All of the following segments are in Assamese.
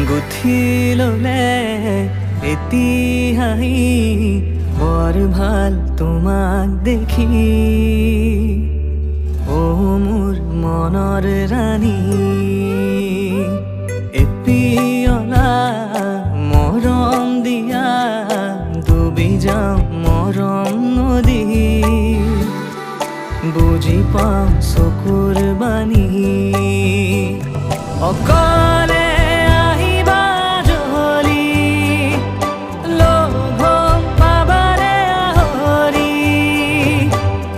গুঠি ললে এতিয়াহি বৰ ভাল তোমাক দেখি ও মোৰ মনৰ ৰাণী এপিয়লা মৰম দিয়া ডুবি যাওঁ মৰম নদী বুজি পাওঁ চকুৰ বাণী অকলে আহিবা জলি লভ পাবাৰে আহৰি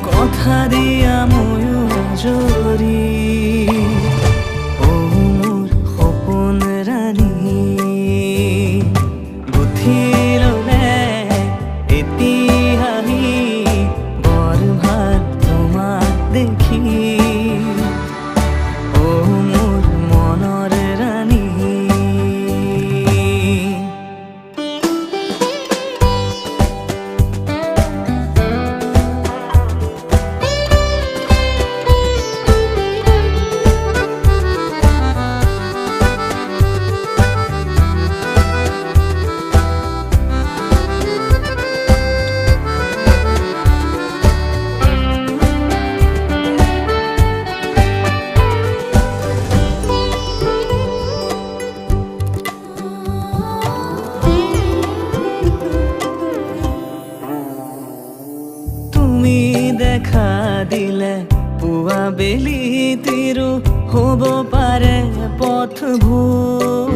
কথা দিয়া ময়ো জৰি ও মোৰ সপোন ৰাণী গুঠি ললে এতিয়াহি বৰ ভাল তোমাক দেখি ও মোৰ মনৰ ৰাণী দেখা দিলে পুৱা বেলি তিৰো হ'ব পাৰে পথবোৰ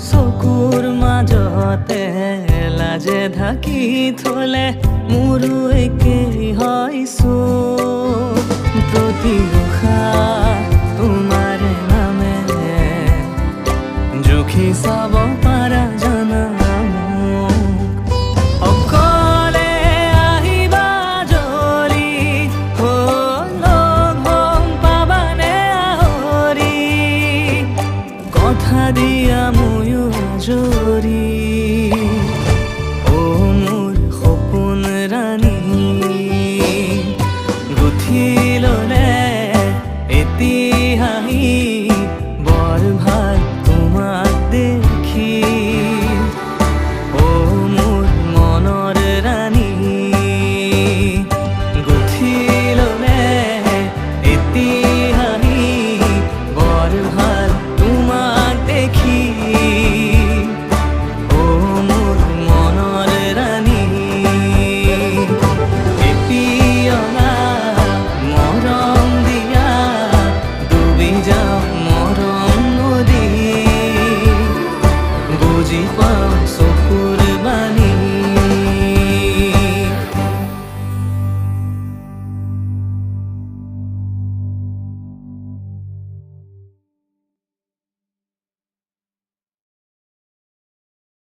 চকুৰ মাজতে লাজে ঢাকি থলে মোৰো একেই হৈছো প্ৰতি উশাহ তোমাৰ নামে জুখি চাব